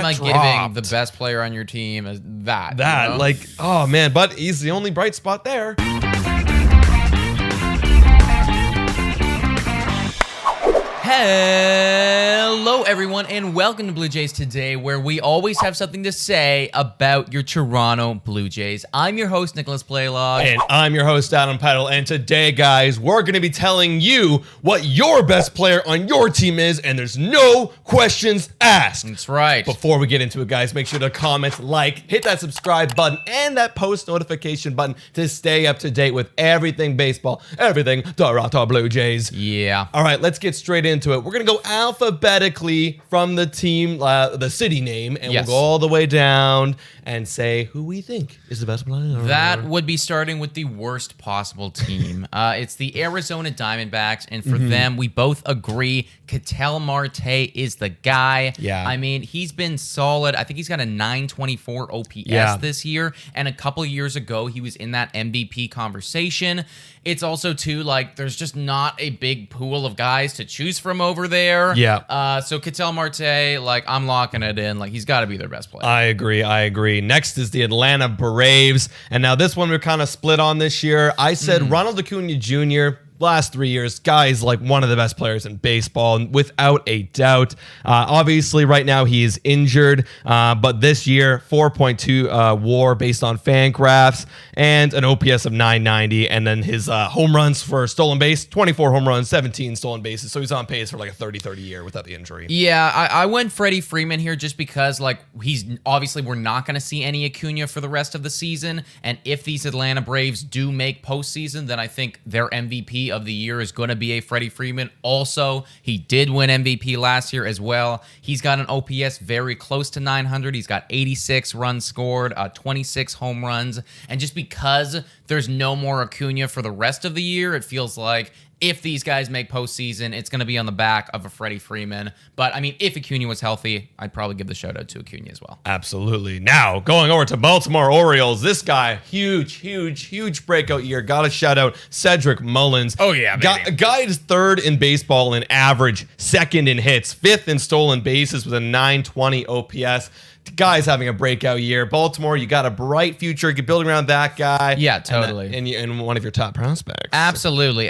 like giving the best player on your team as that. That, you know? like, oh man, but he's the only bright spot there. Hello, everyone, and welcome to Blue Jays Today, where we always have something to say about your Toronto Blue Jays. I'm your host, Nicholas Playlog. And I'm your host, Adam Peddle. And today, guys, we're going to be telling you what your best player on your team is, and there's no questions asked. That's right. Before we get into it, guys, make sure to comment, like, hit that subscribe button, and that post notification button to stay up to date with everything baseball, everything Toronto Blue Jays. Yeah. All right, let's get straight into it. We're going to go alphabetically from the team, the city name, and we'll go all the way down and say who we think is the best player. That would be starting with the worst possible team. It's the Arizona Diamondbacks, and for them, we both agree Ketel Marte is the guy. Yeah. I mean, he's been solid. I think he's got a 924 OPS this year, and a couple of years ago, he was in that MVP conversation. It's also, too, like, there's just not a big pool of guys to choose from over there. Yeah. So Ketel Marte, like, I'm locking it in. Like, he's got to be their best player. I agree. Next is the Atlanta Braves. And now this one we're kind of split on this year. I said Ronald Acuna Jr., last 3 years, guy's like one of the best players in baseball, without a doubt. Obviously, right now he is injured, but this year, 4.2 WAR based on Fangraphs, and an OPS of 990, and then his home runs for stolen base, 24 home runs, 17 stolen bases, so he's on pace for like a 30-30 year without the injury. Yeah, I went Freddie Freeman here just because, like, he's obviously we're not going to see any Acuna for the rest of the season, and if these Atlanta Braves do make postseason, then I think their MVP of the year is going to be a Freddie Freeman. Also, he did win MVP last year as well. He's got an OPS very close to 900. He's got 86 runs scored, 26 home runs, and just because there's no more Acuna for the rest of the year, it feels like if these guys make postseason, it's going to be on the back of a Freddie Freeman. But, I mean, if Acuna was healthy, I'd probably give the shout-out to Acuna as well. Absolutely. Now, going over to Baltimore Orioles, this guy, huge breakout year. Got to shout out Cedric Mullins. Oh, yeah, baby. Guy is third in baseball in average, second in hits, fifth in stolen bases with a 920 OPS. Guy's having a breakout year. Baltimore, you got a bright future. You're building around that guy. Yeah, totally. And one of your top prospects. Absolutely,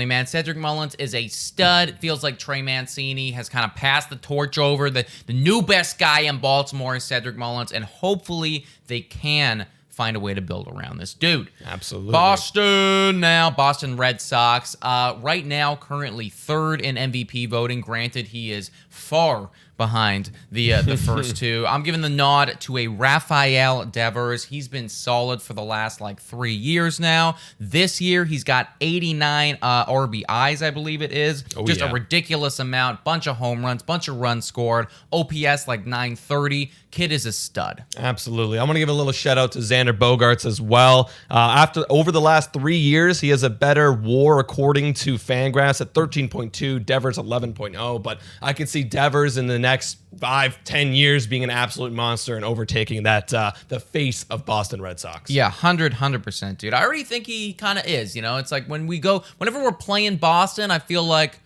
man. Cedric Mullins is a stud. It feels like Trey Mancini has kind of passed the torch over. The new best guy in Baltimore is Cedric Mullins, and hopefully they can find a way to build around this dude. Absolutely. Boston Red Sox. Right now, currently third in MVP voting. Granted, he is far behind the first two. I'm giving the nod to a Rafael Devers. He's been solid for the last 3 years now. This year, he's got 89 RBIs, I believe it is. A ridiculous amount. Bunch of home runs, bunch of runs scored. OPS 930. Kid is a stud. Absolutely. I'm going to give a little shout out to Xander Boagearts as well. Over the last 3 years, he has a better WAR according to Fangraphs at 13.2, Devers 11.0. But I can see Devers in the next 5-10 years being an absolute monster and overtaking that the face of Boston Red Sox. Yeah, 100%, dude. I already think he kind of is. You know, it's like whenever we're playing Boston, I feel like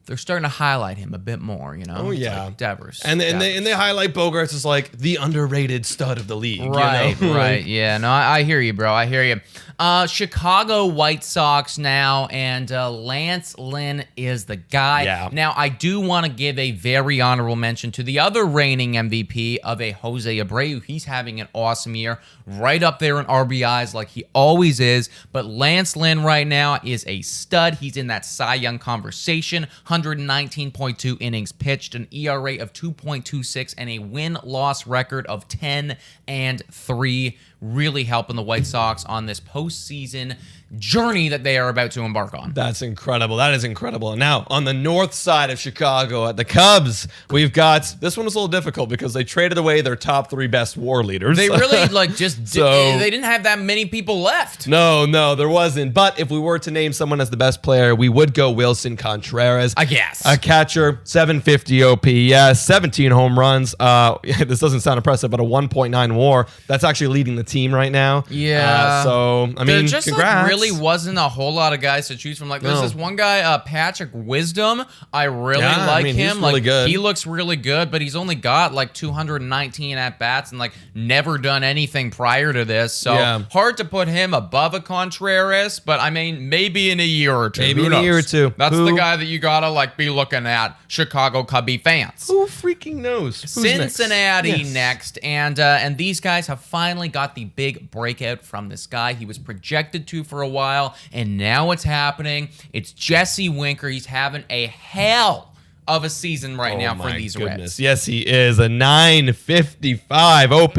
they're starting to highlight him a bit more, you know? Oh, yeah. Like Devers. And they highlight Boagearts as like the underrated stud of the league. Right, you know? right. Yeah, no, I hear you, bro. I hear you. Chicago White Sox now, and Lance Lynn is the guy. Yeah. Now, I do want to give a very honorable mention to the other reigning MVP of a Jose Abreu. He's having an awesome year, right up there in RBIs like he always is. But Lance Lynn right now is a stud. He's in that Cy Young conversation. 119.2 innings pitched, an ERA of 2.26, and a win-loss record of 10-3. Really helping the White Sox on this postseason journey that they are about to embark on. That's incredible. That is incredible. Now, on the north side of Chicago, at the Cubs, we've got, this one was a little difficult because they traded away their top 3 best WAR leaders. They really, they didn't have that many people left. No, there wasn't. But if we were to name someone as the best player, we would go Wilson Contreras. I guess. A catcher, 750 OPS, 17 home runs. This doesn't sound impressive, but a 1.9 WAR. That's actually leading the team right now. Yeah. So, I mean, there just congrats. really wasn't a whole lot of guys to choose from. Like, there's this one guy, Patrick Wisdom. I really like him. He's really good. He looks really good, but he's only got like 219 at-bats and like never done anything prior to this. So hard to put him above a Contreras, but I mean, maybe in a year or two. Maybe in a year or two. That's the guy that you gotta like be looking at, Chicago Cubby fans. Who freaking knows? Who's Cincinnati next. And these guys have finally got the big breakout from this guy. He was projected to for a while, and now it's happening. It's Jesse Winker. He's having a hell of a season right now for these Reds. Yes, he is. A 955 OPS.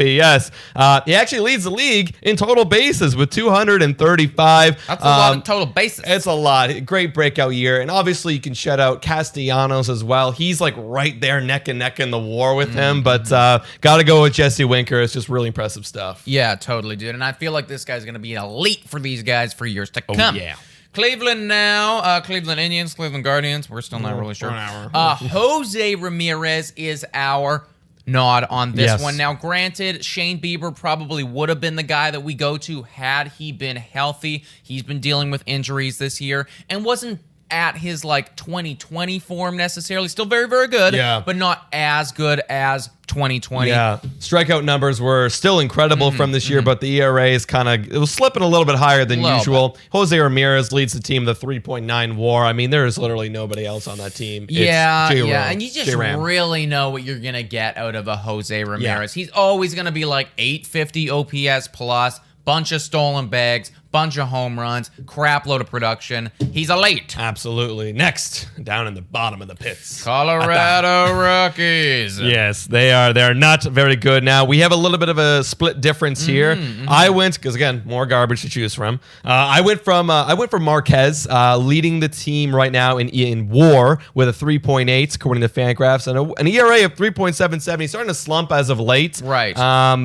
He actually leads the league in total bases with 235. That's a lot of total bases. It's a lot. Great breakout year. And obviously you can shout out Castellanos as well. He's like right there neck and neck in the war with him. But got to go with Jesse Winker. It's just really impressive stuff. Yeah, totally, dude. And I feel like this guy's going to be an elite for these guys for years to come. Oh, yeah. Cleveland now, Cleveland Indians, Cleveland Guardians. We're still not really sure. Jose Ramirez is our nod on this one. Now, granted, Shane Bieber probably would have been the guy that we go to had he been healthy. He's been dealing with injuries this year and wasn't at his like 2020 form necessarily. Still very, very good, but not as good as 2020. Yeah, strikeout numbers were still incredible from this year, but the ERA is it was slipping a little bit higher than usual. Jose Ramirez leads the team with a 3.9 WAR. I mean, there is literally nobody else on that team. And you just really know what you're gonna get out of a Jose Ramirez. He's always gonna be like 850 OPS plus, bunch of stolen bags, bunch of home runs, crap load of production. He's elite. Absolutely. Next, down in the bottom of the pits, Colorado Rockies. Yes, they are. They're not very good now. We have a little bit of a split difference here. I went because again, more garbage to choose from. I went from Marquez, leading the team right now in WAR with a 3.8 according to Fangraphs and an ERA of 3.77. He's starting to slump as of late. Right.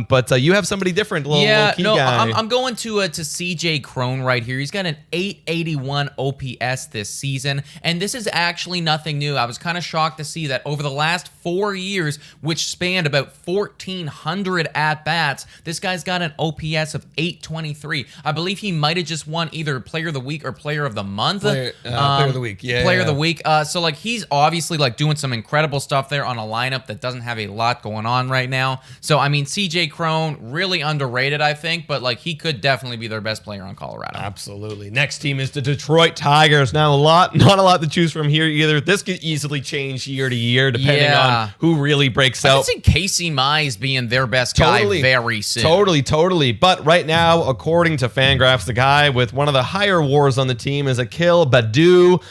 But you have somebody different. Little key guy. I'm going to CJ Crone right here. He's got an 881 OPS this season, and this is actually nothing new. I was kind of shocked to see that over the last 4 years, which spanned about 1,400 at-bats, this guy's got an OPS of 823. I believe he might have just won either Player of the Week or Player of the Month. Player of the Week, Player of the Week. So, like, he's obviously, like, doing some incredible stuff there on a lineup that doesn't have a lot going on right now. So, I mean, CJ Crone, really underrated, I think, but, like, he could definitely be their best player on Colorado. Absolutely. Next team is the Detroit Tigers. Now, not a lot to choose from here either. This could easily change year to year depending on who really breaks out. I can see Casey Mize being their best guy very soon. Totally. But right now, according to Fangraphs, the guy with one of the higher WARs on the team is Akil Baddoo,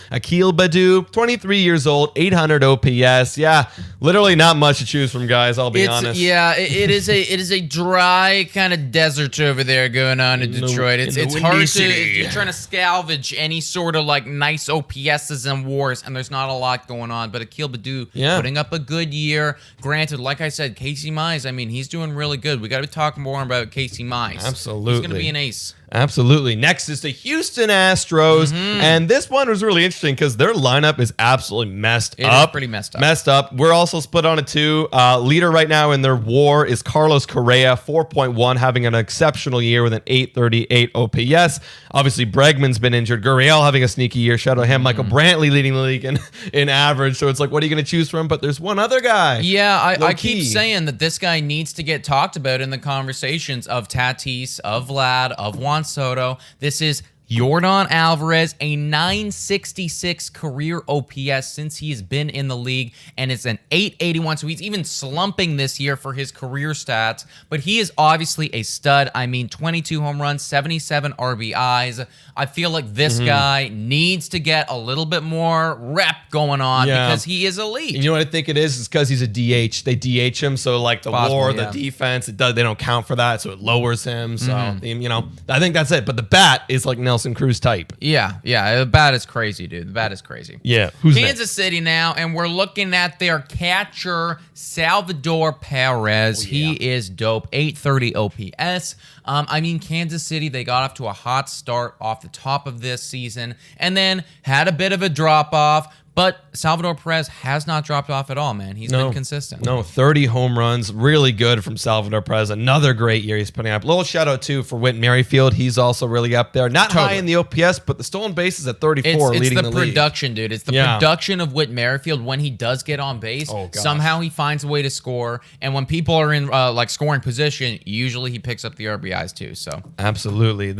23 years old, 800 OPS. Yeah, literally not much to choose from, guys. I'll be honest. Yeah, it is a dry kind of desert over there going on in Detroit. It's hard to, you're trying to salvage any sort of like nice OPSs and WARs, and there's not a lot going on. But Akil Baddoo putting up a good year. Granted, like I said, Casey Mize, I mean, he's doing really good. We got to be talking more about Casey Mize. Absolutely. He's going to be an ace. Absolutely. Next is the Houston Astros, and this one was really interesting because their lineup is absolutely messed up. It is pretty messed up. We're also split on it too. Leader right now in their WAR is Carlos Correa, 4.1, having an exceptional year with an 838 OPS. Obviously, Bregman's been injured. Gurriel having a sneaky year. Shout out him. Michael Brantley leading the league in average. So it's like, what are you going to choose from? But there's one other guy. Yeah, I keep saying that this guy needs to get talked about in the conversations of Tatis, of Vlad, of Juan Soto. This is Yordan Alvarez, a 966 career OPS since he has been in the league, and it's an 881, so he's even slumping this year for his career stats, but he is obviously a stud. I mean, 22 home runs, 77 RBIs. I feel like this guy needs to get a little bit more rep going on because he is elite. You know what I think it is? It's because he's a DH. They DH him, so like the WAR, the defense, they don't count for that, so it lowers him. So, you know, I think that's it. But the bat is like Nelson Cruz type. Yeah, the bat is crazy, dude. The bat is crazy. Yeah. Kansas City now, and we're looking at their catcher, Salvador Perez. He is dope. 830 OPS. I mean, Kansas City, they got off to a hot start off the top of this season and then had a bit of a drop-off. But Salvador Perez has not dropped off at all, man. He's been consistent. No, 30 home runs. Really good from Salvador Perez. Another great year he's putting up. Little shout out, too, for Whit Merrifield. He's also really up there. Not high in the OPS, but the stolen bases at 34 leading the league. It's the production, dude. It's the production of Whit Merrifield when he does get on base. Somehow he finds a way to score. And when people are in scoring position, usually he picks up the RBIs, too. So absolutely.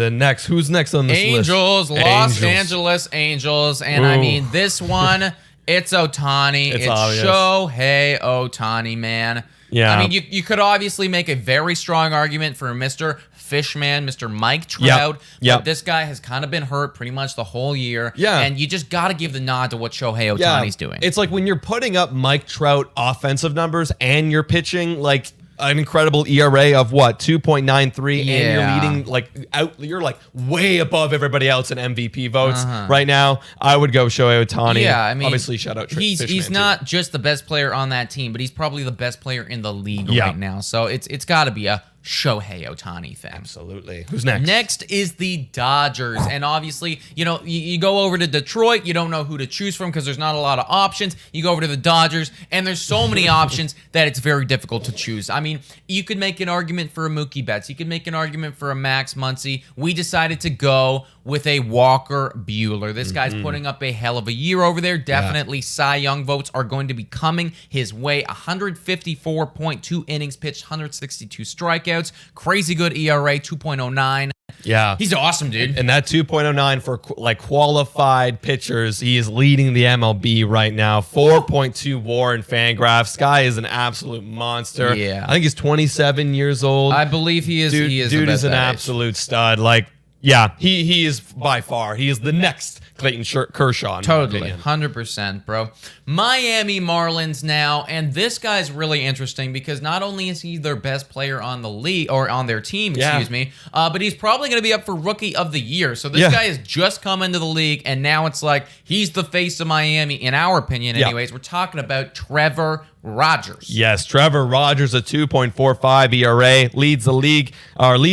Who's next on this list? Los Angeles Angels. And I mean, this one, it's Ohtani. It's obvious. Shohei Ohtani, man. Yeah. I mean, you could obviously make a very strong argument for Mr. Fishman, Mr. Mike Trout. But this guy has kind of been hurt pretty much the whole year. Yeah. And you just got to give the nod to what Shohei Ohtani's doing. It's like when you're putting up Mike Trout offensive numbers and you're pitching like an incredible ERA of what, 2.93, and you're leading you're way above everybody else in MVP votes right now. I would go Shohei Ohtani. Yeah, I mean, obviously shout out he's not just the best player on that team, but he's probably the best player in the league right now. So it's got to be a Shohei Ohtani thing. Absolutely. Who's next? Next is the Dodgers. And obviously, you go over to Detroit, you don't know who to choose from because there's not a lot of options. You go over to the Dodgers, and there's so many options that it's very difficult to choose. I mean, you could make an argument for a Mookie Betts. You could make an argument for a Max Muncy. We decided to go with a Walker Buehler. This guy's putting up a hell of a year over there. Definitely Cy Young votes are going to be coming his way. 154.2 innings pitched, 162 strikeouts. Crazy good ERA, 2.09. Yeah. He's awesome, dude. And that 2.09 for qualified pitchers, he is leading the MLB right now. 4.2 WAR in Fangraphs. Guy is an absolute monster. Yeah. I think he's 27 years old. I believe he is. Dude is an absolute stud. He is by far. He is the next Clayton Kershaw. Totally, 100%, bro. Miami Marlins now, and this guy's really interesting because not only is he their best player on the league or on their team, but he's probably going to be up for Rookie of the Year. So this guy has just come into the league, and now it's like he's the face of Miami, in our opinion. Anyways, we're talking about Trevor Rogers. Yes, Trevor Rogers, a 2.45 ERA, leads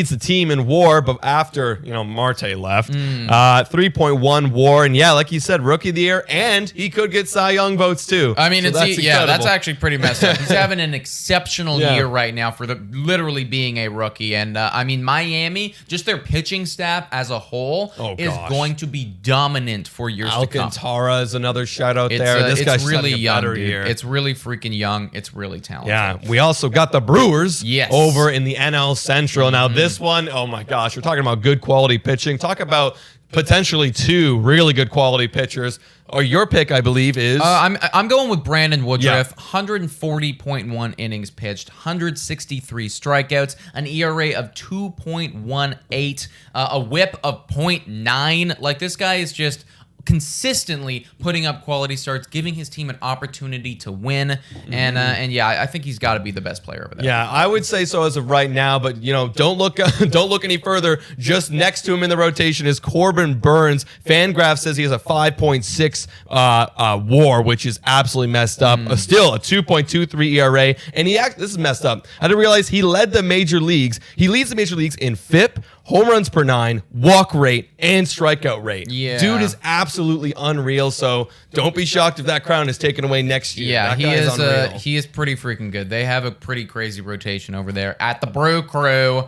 the team in WAR, but after Marte left, 3.1 WAR, and like you said, Rookie of the Year, and he could get Cy Young votes too. I mean, that's actually pretty messed up. He's having an exceptional year right now for literally being a rookie, and I mean, Miami, just their pitching staff as a whole is going to be dominant for years to come. Alcantara is another shout out there. This guy's really young, dude. Year. It's really freaking young. It's really talented. Yeah, we also got the Brewers over in the NL Central. Now this one, oh my gosh, we're talking about good quality pitching. Talk about potentially two really good quality pitchers. Or your pick, I believe, is I'm going with Brandon Woodruff. 140.1 innings pitched, 163 strikeouts, an ERA of 2.18, a WHIP of 0.9. Like, this guy is just consistently putting up quality starts, giving his team an opportunity to win, and I think he's got to be the best player over there. Yeah, I would say so as of right now, but don't look any further. Just next to him in the rotation is Corbin Burns. Fangraph says he has a 5.6 WAR, which is absolutely messed up. Still a 2.23 ERA, and this is messed up. I didn't realize he led the major leagues. He leads the major leagues in FIP, home runs per 9, walk rate, and strikeout rate. Yeah. Dude is absolutely unreal, so don't be shocked if that crown is taken away next year. Yeah, he is pretty freaking good. They have a pretty crazy rotation over there at the Brew Crew.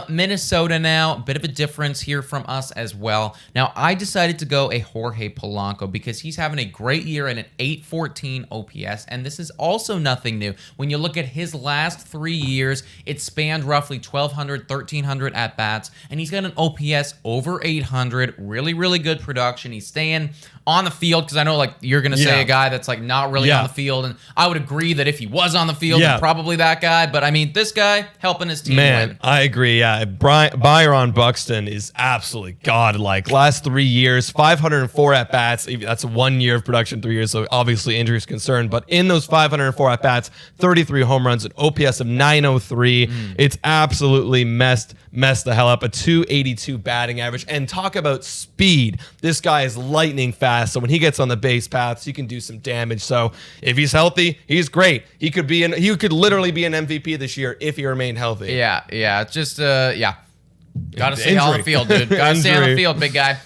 Minnesota now, a bit of a difference here from us as well. Now, I decided to go a Jorge Polanco because he's having a great year at an 814 OPS, and this is also nothing new. When you look at his last 3 years, it spanned roughly 1,200, 1,300 at-bats, and he's got an OPS over 800, really, really good production. He's staying on the field, because I know you're going to say a guy that's not really on the field, and I would agree that if he was on the field, probably that guy, but I mean, this guy helping his team win. I agree, yeah. Byron Buxton is absolutely godlike. Last 3 years, 504 at-bats. That's 1 year of production, 3 years, so obviously injuries concerned. But in those 504 at-bats, 33 home runs, an OPS of 903. It's absolutely messed the hell up. A 282 batting average. And talk about speed. This guy is lightning fast, so when he gets on the base paths, he can do some damage. So if he's healthy, he's great. He could literally be an MVP this year if he remained healthy. Yeah. Just, gotta stay on the field, dude. Gotta stay on the field, big guy.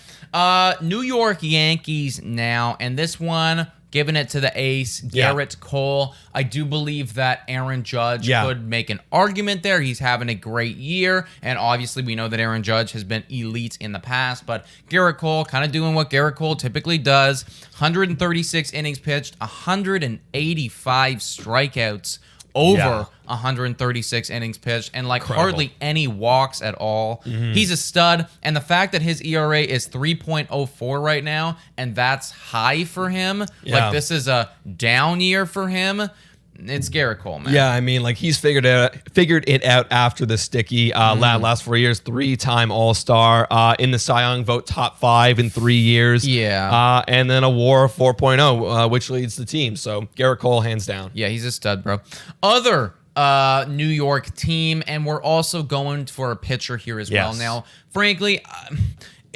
New York Yankees now, and this one, giving it to the ace, Garrett Cole. I do believe that Aaron Judge could make an argument there. He's having a great year, and obviously we know that Aaron Judge has been elite in the past, but Garrett Cole kind of doing what Garrett Cole typically does. 136 innings pitched, 185 strikeouts over 136 innings pitched, and like hardly any walks at all. He's a stud, and the fact that his ERA is 3.04 right now, and that's high for him, like this is a down year for him. It's Garrett Coleman. Yeah, I mean, like he's figured it out after the sticky last 4 years, 3-time All-Star, in the Cy Young vote, top 5 in 3 years. Yeah. And then a WAR 4.0, which leads the team. So Garrett Cole, hands down. Yeah, he's a stud, bro. Other New York team, and we're also going for a pitcher here as well. Now, frankly,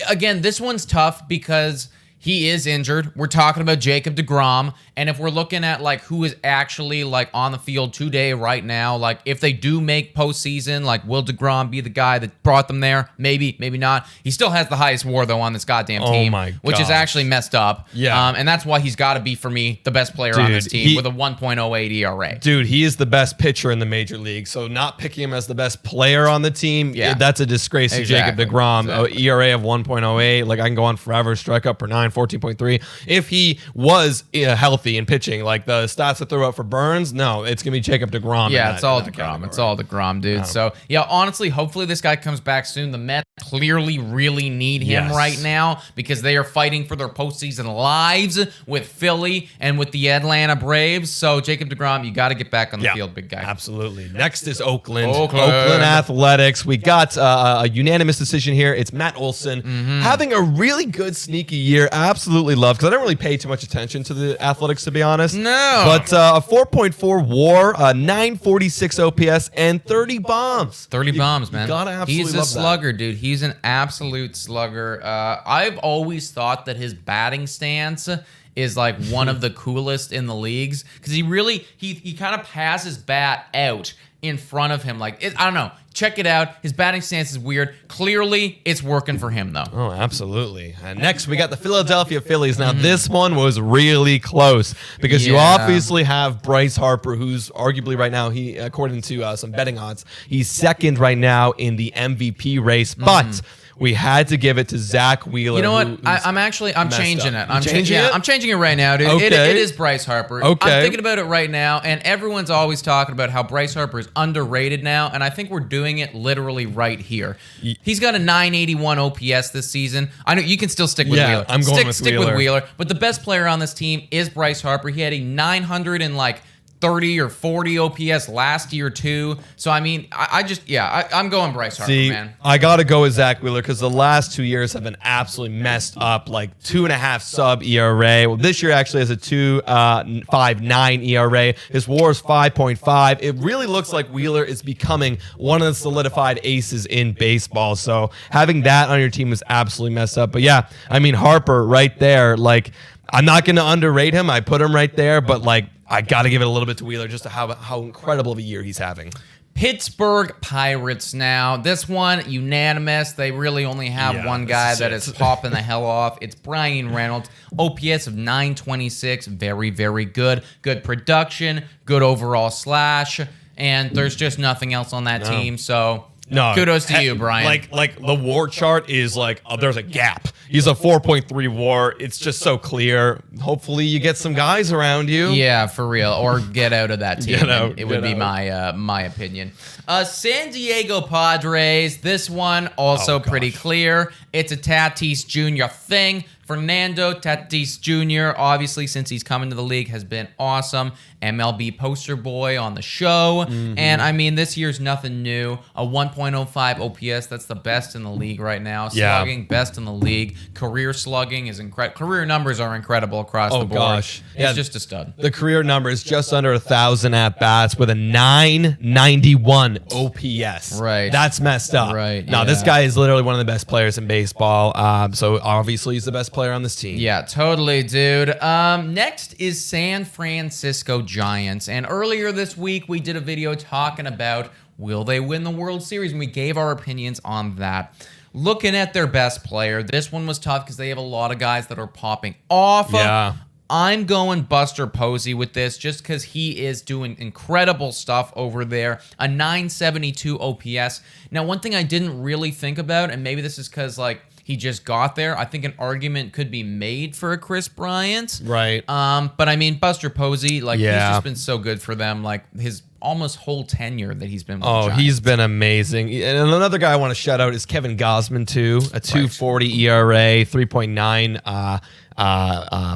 again, this one's tough because he is injured. We're talking about Jacob deGrom, and if we're looking at like who is actually like on the field today right now, like if they do make postseason, like will deGrom be the guy that brought them there? Maybe, maybe not. He still has the highest WAR though on this goddamn team, which is actually messed up. Yeah, and that's why he's got to be for me the best player on this team with a 1.08 ERA. Dude, he is the best pitcher in the major league. So not picking him as the best player on the team, that's a disgrace to Jacob deGrom. ERA of 1.08. Like I can go on forever. Strikeout per 9. 14.3. If he was healthy and pitching, like the stats that throw out for Burns, no, it's gonna be Jacob deGrom. Yeah, it's all deGrom. It's all deGrom, dude. So yeah, honestly, hopefully this guy comes back soon. The Mets clearly really need him right now because they are fighting for their postseason lives with Philly and with the Atlanta Braves. So Jacob deGrom, you got to get back on the field, big guy. Absolutely. Next is Oakland Athletics. We got a unanimous decision here. It's Matt Olson having a really good sneaky year. Absolutely love, because I don't really pay too much attention to the Athletics, to be honest. No. But a 4.4 WAR, 946 OPS, and 30 bombs. 30 bombs, man. You gotta absolutely He's a slugger, dude. He's an absolute slugger. I've always thought that his batting stance is like one of the coolest in the leagues because he kind of passes bat out in front of him. Like, I don't know. Check it out. His batting stance is weird. Clearly, it's working for him, though. Oh, absolutely. And next, we got the Philadelphia Phillies. Now, this one was really close because you obviously have Bryce Harper, who's arguably right now, he according to some betting odds, he's second right now in the MVP race. But we had to give it to Zack Wheeler. You know what? I'm changing it. I'm changing it right now, dude. Okay. It is Bryce Harper. Okay. I'm thinking about it right now, and everyone's always talking about how Bryce Harper is underrated now, and I think we're doing it literally right here. He's got a 981 OPS this season. I know you can still stick with Wheeler. I'm going with stick with Wheeler, but the best player on this team is Bryce Harper. He had a 930 or 40 OPS last year too. So I mean, I'm going Bryce Harper, man. I gotta go with Zack Wheeler because the last 2 years have been absolutely messed up. Like 2.5 sub ERA. Well, this year actually has a 2.59 ERA. His WAR is 5.5. It really looks like Wheeler is becoming one of the solidified aces in baseball. So having that on your team is absolutely messed up. But yeah, I mean Harper right there. Like I'm not gonna underrate him. I put him right there, but like I got to give it a little bit to Wheeler just to how incredible of a year he's having. Pittsburgh Pirates now. This one, unanimous. They really only have one guy that is popping the hell off. It's Brian Reynolds. OPS of 926. Very, very good. Good production. Good overall slash. And there's just nothing else on that team. So kudos to you, Brian. Like the WAR chart is like there's a gap. He's a 4.3 WAR. It's just so clear. Hopefully you get some guys around you. Yeah, for real. Or get out of that team. It would be my opinion. San Diego Padres. This one also pretty clear. It's a Tatis Jr. thing. Fernando Tatis Jr., obviously, since he's come into the league, has been awesome. MLB poster boy on the show. And, I mean, this year's nothing new. A 1.05 OPS, that's the best in the league right now. Slugging, best in the league. Career slugging is incredible. Career numbers are incredible across the board. It's just a stud. The career number is just under 1,000 at-bats with a 991 OPS. Right. That's messed up. Right. Now, this guy is literally one of the best players in baseball. So, obviously, he's the best player on this team. Yeah, totally, dude. Next is San Francisco Giants. And earlier this week, we did a video talking about will they win the World Series, and we gave our opinions on that. looking at their best player, this one was tough because they have a lot of guys that are popping off. Yeah. I'm going Buster Posey with this just because he is doing incredible stuff over there. A 972 OPS. Now, one thing I didn't really think about, and maybe this is because, like, he just got there. I think an argument could be made for a Chris Bryant. Right. But I mean, Buster Posey, like, Yeah. he's just been so good for them. Like, his almost whole tenure that he's been with the Oh, Giants. he's been amazing. And another guy I want to shout out is Kevin Gausman, too. A 2.40 ERA, 3.9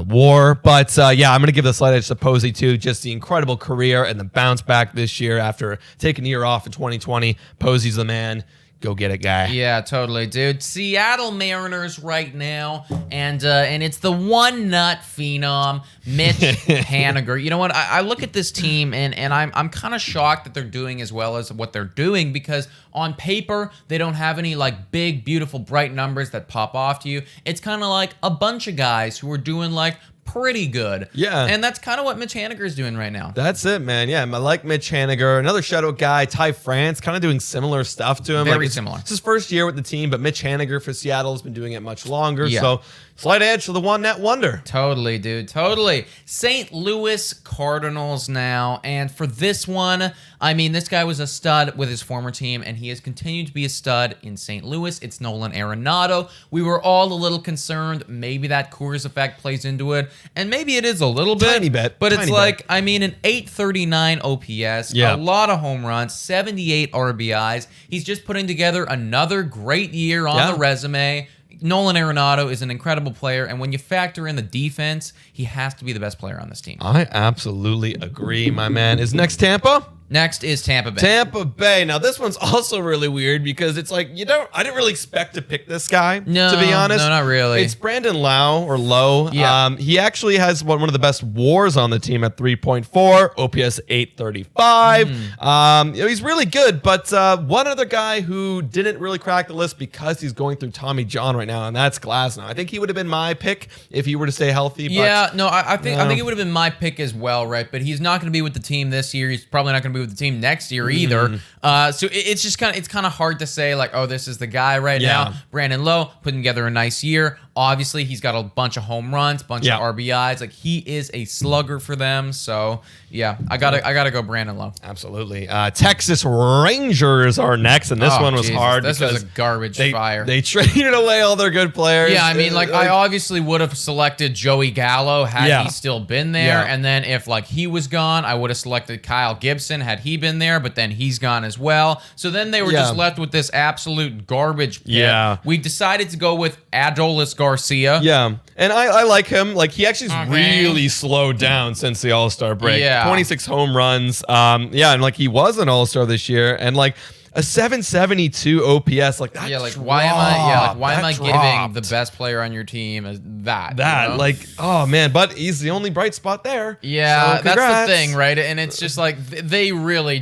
WAR. But yeah, I'm going to give the slight edge to Posey, too. Just the incredible career and the bounce back this year after taking a year off in 2020. Posey's the man. Go get it, guy. Yeah, totally, dude. Seattle Mariners right now, and it's the one nut phenom, Mitch Haniger. You know what? I look at this team, and I'm kind of shocked that they're doing as well as what they're doing, because on paper they don't have any like big, beautiful, bright numbers that pop off to you. It's kind of like a bunch of guys who are doing like pretty good. Yeah. And that's kind of what Mitch Haniger is doing right now. That's it, man. Yeah, I like Mitch Haniger. Another shutout guy, Ty France, kind of doing similar stuff to him. Very it's, similar. It's his first year with the team, but Mitch Haniger for Seattle has been doing it much longer. Yeah. So slight edge to the one net wonder. Totally, dude. Totally. St. Louis Cardinals now. And for this one, I mean, this guy was a stud with his former team, and he has continued to be a stud in St. Louis. It's Nolan Arenado. We were all a little concerned. Maybe that Coors effect plays into it. And maybe it is a little bit. Tiny bit. But it's Tiny like, bit. I mean, an 839 OPS, Yeah. a lot of home runs, 78 RBIs. He's just putting together another great year on Yeah. the resume. Nolan Arenado is an incredible player, and when you factor in the defense, he has to be the best player on this team. I absolutely agree, my man. Is next Tampa? Next is Tampa Bay. Tampa Bay. Now this one's also really weird because it's like I didn't really expect to pick this guy. No, to be honest, no, not really. It's Brandon Lowe. Yeah. He actually has one of the best WARs on the team at 3.4, OPS 835. He's really good. But one other guy who didn't really crack the list because he's going through Tommy John right now, and that's Glasnow. I think he would have been my pick if he were to stay healthy. But, Yeah, no, I think it would have been my pick as well, right? But he's not going to be with the team this year. He's probably not going to be with the team next year either. So it's just kind of hard to say like, oh, this is the guy right now. Brandon Lowe putting together a nice year. Obviously, he's got a bunch of home runs, bunch of RBIs. Like, he is a slugger for them. So yeah, I gotta go Brandon Lowe. Absolutely. Texas Rangers are next, and this one was hard. This because was a garbage fire. They traded away all their good players. Yeah, I mean, like, I obviously would have selected Joey Gallo had he still been there. Yeah. And then if, like, he was gone, I would have selected Kyle Gibson had he been there, but then he's gone as well. So then they were just left with this absolute garbage pit. Yeah. We decided to go with Adolis Garcia. Yeah, and I like him. Like, he actually's really slowed down since the All-Star break. Yeah. 26 home runs. And like, he was an All-Star this year, and like a 772 OPS. Like, that. Yeah, like, dropped. why am I giving dropped. the best player on your team as that? That, you know? like, oh man, but he's the only bright spot there. Yeah, So that's congrats. the thing, right? And it's just like, they really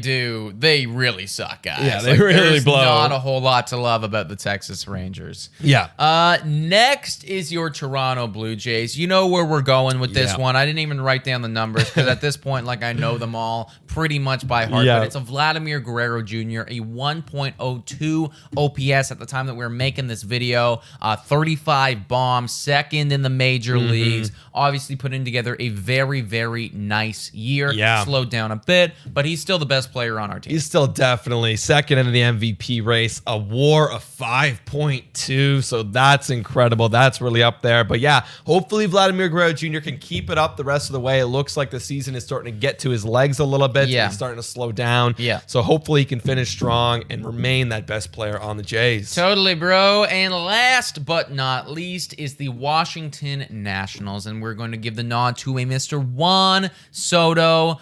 suck, guys. Yeah, they Like, really there's blow. not a whole lot to love about the Texas Rangers. Yeah. Next is your Toronto Blue Jays. You know where we're going with this Yeah. one. I didn't even write down the numbers because at this point, like, I know them all pretty much by heart. Yeah. But it's a Vladimir Guerrero Jr., a 1.02 OPS at the time that we were making this video. 35 bombs, second in the major leagues. Obviously putting together a very, very nice year. Yeah. Slowed down a bit, but he's still the best player on our team. He's still definitely second in the MVP race, a WAR of 5.2. So that's incredible. That's really up there. But yeah, hopefully Vladimir Guerrero Jr. can keep it up the rest of the way. It looks like the season is starting to get to his legs a little bit. Yeah. He's starting to slow down. Yeah. So hopefully he can finish strong and remain that best player on the Jays. Totally, bro. And last but not least is the Washington Nationals. And we're going to give the nod to a Mr. Juan Soto.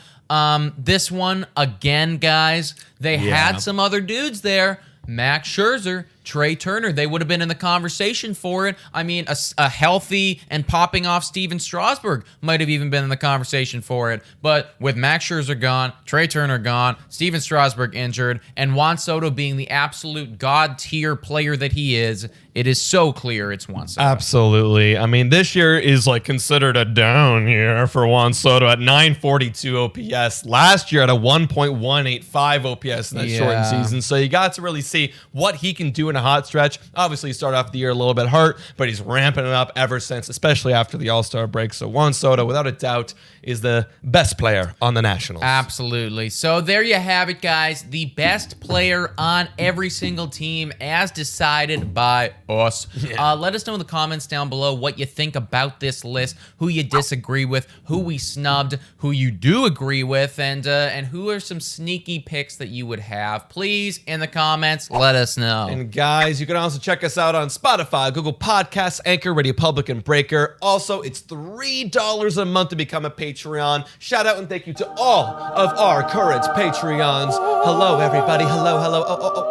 This one, again, guys, they had some other dudes there. Max Scherzer, Trey Turner, they would have been in the conversation for it. I mean, a healthy and popping off Steven Strasburg might have even been in the conversation for it. But with Max Scherzer gone, Trey Turner gone, Steven Strasburg injured, and Juan Soto being the absolute god tier player that he is, it is so clear it's Juan Soto. Absolutely. I mean, this year is like considered a down year for Juan Soto at 942 OPS. Last year at a 1.185 OPS in that shortened season. So you got to really see what he can do in in a hot stretch. Obviously, he started off the year a little bit hurt, but he's ramping it up ever since, especially after the All-Star break. So Juan Soto, without a doubt, is the best player on the Nationals. Absolutely. So there you have it, guys. The best player on every single team as decided by us. Yeah. Let us know in the comments down below what you think about this list, who you disagree with, who we snubbed, who you do agree with, and who are some sneaky picks that you would have. Please, in the comments, let us know. And guys, you can also check us out on Spotify, Google Podcasts, Anchor, Radio Public, and Breaker. Also, it's $3 a month to become a Patreon. Shout out and thank you to all of our current Patreons. Hello, everybody. Hello.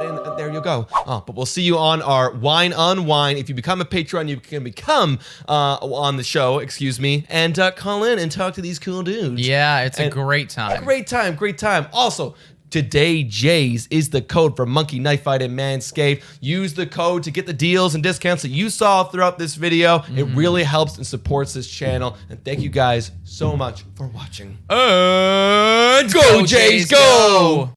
And there you go. But we'll see you on our Wine on Wine. If you become a Patreon, you can become on the show, and call in and talk to these cool dudes. Yeah, it's a great time. Great time. Also, Today Jays is the code for Monkey Knife Fight and Manscaped. Use the code to get the deals and discounts that you saw throughout this video. It really helps and supports this channel. And thank you guys so much for watching. And go Jays, go!